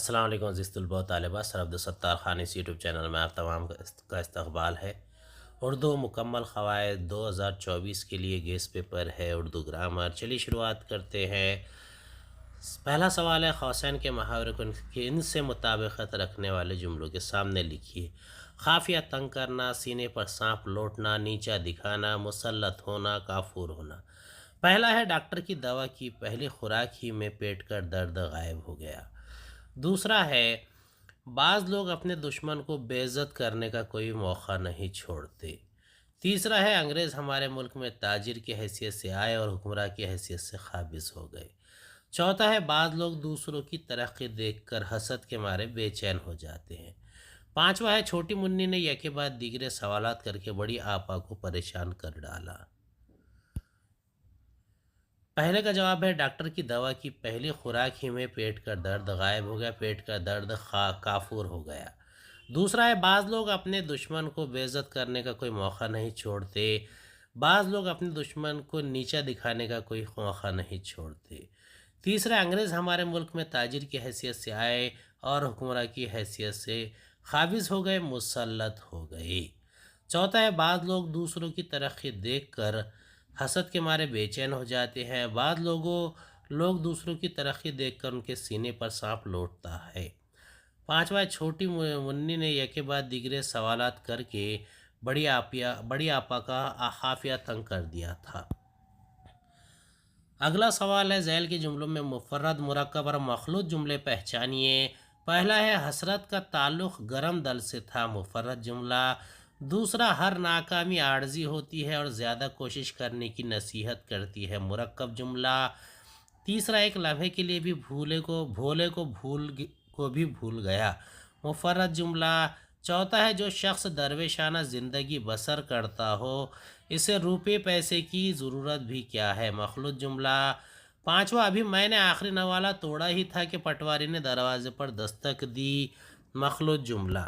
السلام علیکم عزیز طلباء و طالبات، سر عبدالستار خان اس یوٹیوب چینل میں آپ تمام کا استقبال ہے۔ اردو مکمل قواعد 2024 کے لیے گیس پیپر ہے اردو گرامر۔ چلیے شروعات کرتے ہیں۔ پہلا سوال ہے، قوسین کے محاورے کو ان سے مطابقت رکھنے والے جملوں کے سامنے لکھیے۔ قافیہ تنگ کرنا، سینے پر سانپ لوٹنا، نیچا دکھانا، مسلط ہونا، کافور ہونا۔ پہلا ہے، ڈاکٹر کی دوا کی پہلی خوراک ہی میں پیٹ کا درد غائب ہو گیا۔ دوسرا ہے، بعض لوگ اپنے دشمن کو بے عزت کرنے کا کوئی موقع نہیں چھوڑتے۔ تیسرا ہے، انگریز ہمارے ملک میں تاجر کی حیثیت سے آئے اور حکمراں کی حیثیت سے قابض ہو گئے۔ چوتھا ہے، بعض لوگ دوسروں کی ترقی دیکھ کر حسد کے مارے بے چین ہو جاتے ہیں۔ پانچواں ہے، چھوٹی منی نے یکے بعد دیگرے سوالات کر کے بڑی آپا کو پریشان کر ڈالا۔ پہلے کا جواب ہے، ڈاکٹر کی دوا کی پہلی خوراک ہی میں پیٹ کا درد غائب ہو گیا، پیٹ کا درد کافور ہو گیا۔ دوسرا ہے، بعض لوگ اپنے دشمن کو بے عزت کرنے کا کوئی موقع نہیں چھوڑتے، بعض لوگ اپنے دشمن کو نیچا دکھانے کا کوئی موقع نہیں چھوڑتے۔ تیسرا، انگریز ہمارے ملک میں تاجر کی حیثیت سے آئے اور حکمراں کی حیثیت سے قابض ہو گئے، مسلط ہو گئے۔ چوتھا ہے، بعض لوگ دوسروں کی ترقی دیکھ کر حسد کے مارے بے چین ہو جاتے ہیں، بعض لوگ دوسروں کی ترقی دیکھ کر ان کے سینے پر سانپ لوٹتا ہے۔ پانچواں، چھوٹی منی نے یکے بعد دیگرے سوالات کر کے بڑی آپا کا قافیہ تنگ کر دیا تھا۔ اگلا سوال ہے، ذیل کے جملوں میں مفرد، مرکب اور مخلوط جملے پہچانیے۔ پہلا ہے، حسرت کا تعلق گرم دل سے تھا، مفرد جملہ۔ دوسرا، ہر ناکامی عارضی ہوتی ہے اور زیادہ کوشش کرنے کی نصیحت کرتی ہے، مرکب جملہ۔ تیسرا، ایک لمحے کے لیے بھی بھولے کو بھی بھول گیا، مفرد جملہ۔ چوتھا ہے، جو شخص درویشانہ زندگی بسر کرتا ہو اسے روپے پیسے کی ضرورت بھی کیا ہے، مخلوط جملہ۔ پانچواں، ابھی میں نے آخری نوالہ توڑا ہی تھا کہ پٹواری نے دروازے پر دستک دی، مخلوط جملہ۔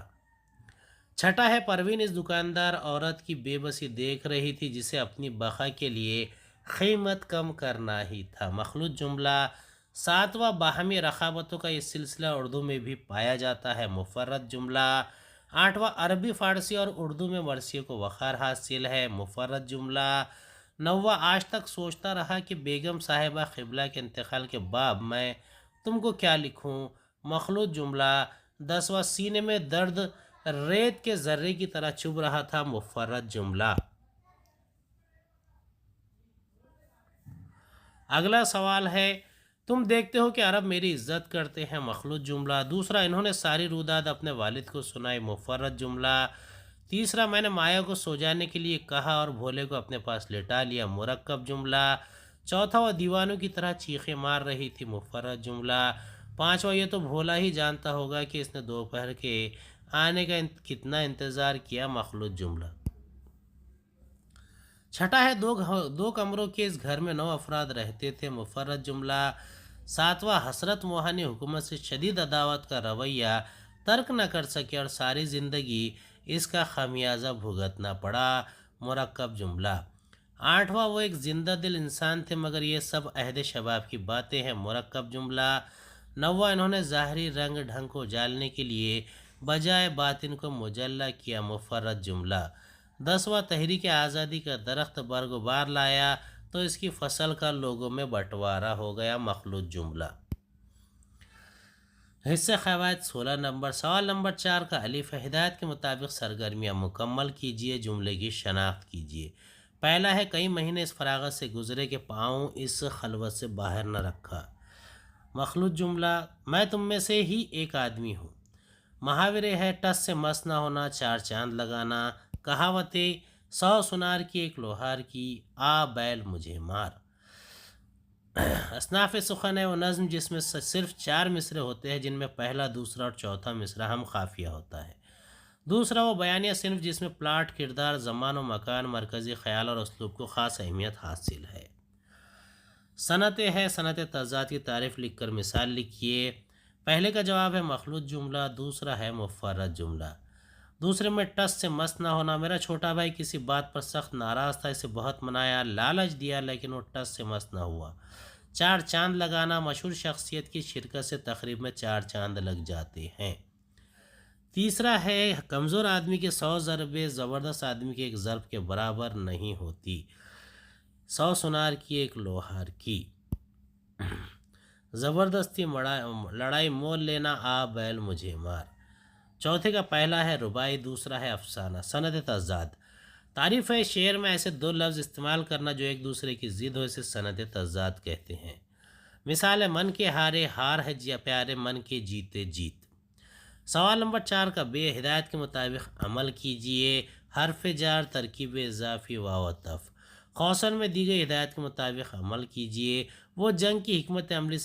چھٹا ہے، پروین اس دکاندار عورت کی بے بسی دیکھ رہی تھی جسے اپنی بقا کے لیے قیمت کم کرنا ہی تھا، مخلوط جملہ۔ ساتواں، باہمی رقابتوں کا یہ سلسلہ اردو میں بھی پایا جاتا ہے، مفرد جملہ۔ آٹھواں، عربی فارسی اور اردو میں مرثیے کو وقار حاصل ہے، مفرد جملہ۔ نواں، آج تک سوچتا رہا کہ بیگم صاحبہ قبلہ کے انتقال کے بعد میں تم کو کیا لکھوں، مخلوط جملہ۔ دسواں، سینے میں درد ریت کے ذرے کی طرح چبھ رہا تھا، مفرد جملہ۔ اگلا سوال ہے، تم دیکھتے ہو کہ عرب میری عزت کرتے ہیں، مخلوط جملہ۔ دوسرا، انہوں نے ساری روداد اپنے والد کو سنائی، مفرد جملہ۔ تیسرا، میں نے مایا کو سو جانے کے لیے کہا اور بھولے کو اپنے پاس لٹا لیا، مرکب جملہ۔ چوتھا، وہ دیوانوں کی طرح چیخیں مار رہی تھی، مفرد جملہ۔ پانچواں، یہ تو بھولا ہی جانتا ہوگا کہ اس نے دوپہر کے آنے کا کتنا انتظار کیا، مخلوط جملہ۔ چھٹا ہے، دو کمروں کے اس گھر میں 9 افراد رہتے تھے، مفرد جملہ۔ ساتواں، حسرت موہانی حکومت سے شدید عداوت کا رویہ ترک نہ کر سکے اور ساری زندگی اس کا خمیازہ بھگتنا پڑا، مرکب جملہ۔ آٹھواں، وہ ایک زندہ دل انسان تھے مگر یہ سب عہد شباب کی باتیں ہیں، مرکب جملہ۔ نواں، انہوں نے ظاہری رنگ ڈھنگ کو اجالنے کے لیے بجائے باطن کو مجلہ کیا، مفرد جملہ۔ دسواں، تحریک آزادی کا درخت برگ و بار لایا تو اس کی فصل کا لوگوں میں بٹوارا ہو گیا، مخلوط جملہ۔ حصہ قواعد 16 نمبر۔ سوال نمبر 4 کا الف ہے، ہدایت کے مطابق سرگرمیاں مکمل کیجیے، جملے کی شناخت کیجیے۔ پہلا ہے، کئی مہینے اس فراغت سے گزرے کہ پاؤں اس خلوت سے باہر نہ رکھا، مخلوط جملہ۔ میں تم میں سے ہی ایک آدمی ہوں۔ محاورے ہے، ٹس سے مس نہ ہونا، 4 چاند لگانا۔ کہاوتیں، 100 سنار کی 1 لوہار کی، آ بیل مجھے مار۔ اصناف سخن ہے وہ نظم جس میں صرف 4 مصرے ہوتے ہیں جن میں پہلا، دوسرا اور چوتھا مصرع ہم قافیہ ہوتا ہے۔ دوسرا، وہ بیانیہ صنف جس میں پلاٹ، کردار، زمان و مکان، مرکزی خیال اور اسلوب کو خاص اہمیت حاصل ہے۔ صنعتیں ہے، صنعت تضاد کی تعریف لکھ کر مثال لکھیے۔ پہلے کا جواب ہے مخلوط جملہ، دوسرا ہے مفرد جملہ۔ دوسرے میں، ٹس سے مس نہ ہونا، میرا چھوٹا بھائی کسی بات پر سخت ناراض تھا، اسے بہت منایا، لالچ دیا لیکن وہ ٹس سے مس نہ ہوا۔ چار چاند لگانا، مشہور شخصیت کی شرکت سے تقریب میں 4 چاند لگ جاتے ہیں۔ تیسرا ہے کمزور آدمی کے 100 ضربیں زبردست آدمی کے ایک ضرب کے برابر نہیں ہوتی۔ 100 سنار کی ایک لوہار کی، زبردستی لڑائی مول لینا، آ بیل مجھے مار۔ چوتھے کا پہلا ہے ربائی، دوسرا ہے افسانہ۔ سند تضاد، تعریف ہے شعر میں ایسے دو لفظ استعمال کرنا جو ایک دوسرے کی ضد ہو، اسے سند تضاد کہتے ہیں۔ مثال ہے من کے ہارے ہار ہے پیارے، من کے جیتے جیت۔ سوال نمبر 4 کا بے، ہدایت کے مطابق عمل کیجئے۔ حرف جار، ترکیب اضافی، واو عطف۔ قوسن میں دی گئی ہدایت کے مطابق عمل کیجئے۔ وہ جنگ کی حکمت عملی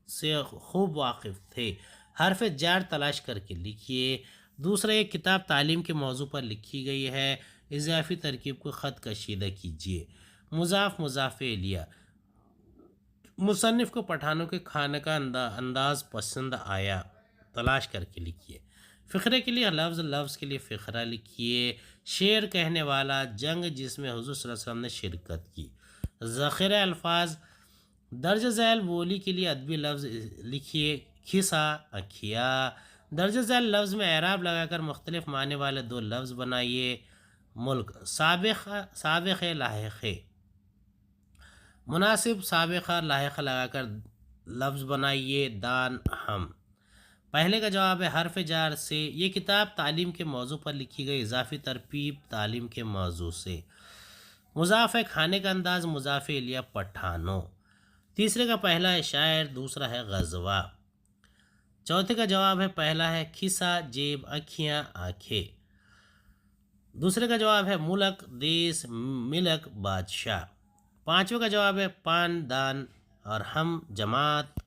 سے خوب واقف تھے۔ حرف جار تلاش کر کے لکھیے۔ دوسرا، ایک کتاب تعلیم کے موضوع پر لکھی گئی ہے، اضافی ترکیب کو خط کشیدہ کیجئے۔ مضاف مضاف الیہ، مصنف کو پٹھانوں کے کھانے کا انداز پسند آیا، تلاش کر کے لکھیے۔ فقرے کے لیے لفظ، لفظ کے لیے فقرہ لکھیے۔ شعر کہنے والا، جنگ جس میں حضور صلی اللہ علیہ وسلم نے شرکت کی۔ ذخیرہ الفاظ، درج ذیل بولی کے لیے ادبی لفظ لکھیے، کھسا، اکھیا۔ درج ذیل لفظ میں اعراب لگا کر مختلف معنی والے 2 لفظ بنائیے۔ ملک، سابق لاحق، مناسب سابقہ لاحقہ لگا کر لفظ بنائیے۔ دان، ہم۔ پہلے کا جواب ہے حرف جار سے، یہ کتاب تعلیم کے موضوع پر لکھی گئی، اضافی ترکیب تعلیم کے موضوع سے۔ مضاف ہے کھانے کا انداز، مضاف الیہ پٹھانوں۔ تیسرے کا پہلا ہے شاعر، دوسرا ہے غزوہ۔ چوتھے کا جواب ہے پہلا ہے کھسا، جیب، اکھیاں، آنکھیں۔ دوسرے کا جواب ہے ملک، دیس، ملک، بادشاہ۔ پانچویں کا جواب ہے پان، دان، اور ہم، جماعت۔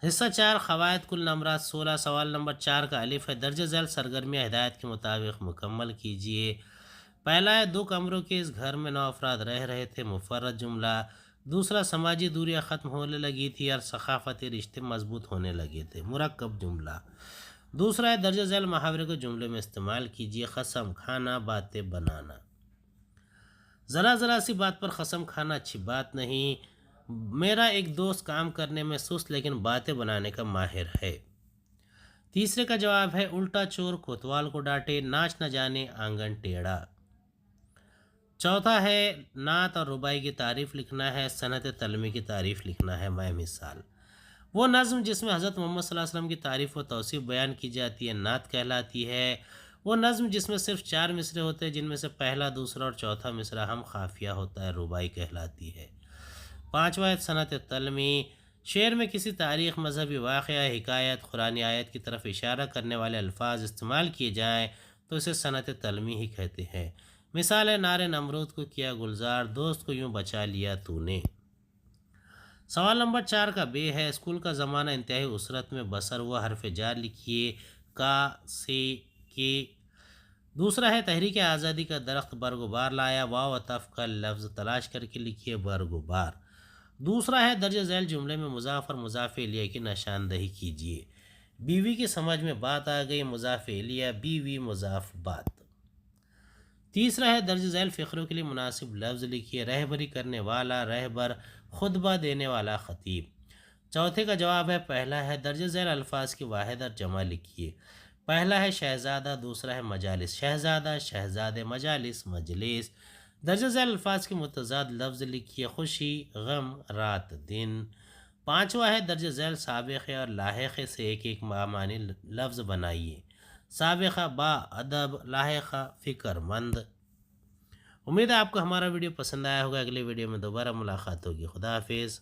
حصہ 4 قواعد کل نمبرات 16۔ سوال نمبر 4 کا الف ہے درج ذیل سرگرمیاں ہدایت کے مطابق مکمل کیجیے۔ پہلا ہے 2 کمروں کے اس گھر میں 9 افراد رہ رہے تھے، مفرد جملہ۔ دوسرا، سماجی دوریاں ختم ہونے لگی تھی اور ثقافتی رشتے مضبوط ہونے لگے تھے، مرکب جملہ۔ دوسرا ہے درج ذیل محاورے کو جملے میں استعمال کیجیے، قسم کھانا، باتیں بنانا۔ ذرا سی بات پر قسم کھانا اچھی بات نہیں۔ میرا ایک دوست کام کرنے میں سست لیکن باتیں بنانے کا ماہر ہے۔ تیسرے کا جواب ہے الٹا چور کوتوال کو ڈانٹے، ناچ نہ جانے آنگن ٹیڑھا۔ چوتھا ہے نعت اور ربائی کی تعریف لکھنا ہے، صنعت تلمی کی تعریف لکھنا ہے۔ میں مثال، وہ نظم جس میں حضرت محمد صلی اللہ علیہ وسلم کی تعریف و توصیف بیان کی جاتی ہے نعت کہلاتی ہے۔ وہ نظم جس میں صرف 4 مصرے ہوتے ہیں جن میں سے پہلا، دوسرا اور چوتھا مصرع ہم قافیہ ہوتا ہے، ربائی کہلاتی ہے۔ پانچواں ہے صنعت تلمی، شعر میں کسی تاریخ، مذہبی واقعہ، حکایت، قرآنی آیت کی طرف اشارہ کرنے والے الفاظ استعمال کیے جائیں تو اسے صنعت تلمی ہی کہتے ہیں۔ مثال ہے نار نمرود کو کیا گلزار، دوست کو یوں بچا لیا تو نے۔ سوال نمبر 4 کا بے ہے اسکول کا زمانہ انتہائی اسرت میں بسر ہوا، حرف جار لکھیے، کا، سے، کے۔ دوسرا ہے تحریک آزادی کا درخت برگ و بار لایا، واو عطف کا لفظ تلاش کر کے لکھیے، برگ و بار۔ دوسرا ہے درج ذیل جملے میں مضاف اور مضاف الیہ کی نشاندہی کیجیے۔ بیوی کی سمجھ میں بات آ گئی، مضاف الیہ، بیوی، مضاف، بات۔ تیسرا ہے درج ذیل فقروں کے لیے مناسب لفظ لکھیے، رہبری کرنے والا، رہبر، خطبہ دینے والا، خطیب۔ چوتھے کا جواب ہے پہلا ہے درج ذیل الفاظ کی واحد اور جمع لکھیے۔ پہلا ہے شہزادہ، دوسرا ہے مجالس، شہزادہ، شہزادے، مجالس، مجلس۔ درج ذیل الفاظ کے متضاد لفظ لکھیے، خوشی، غم، رات، دن۔ پانچواں ہے درج ذیل سابقے اور لاحقے سے ایک معنی لفظ بنائیے، سابقہ با ادب، لاحقہ فکر مند۔ امید ہے آپ کو ہمارا ویڈیو پسند آیا ہوگا، اگلے ویڈیو میں دوبارہ ملاقات ہوگی، خدا حافظ۔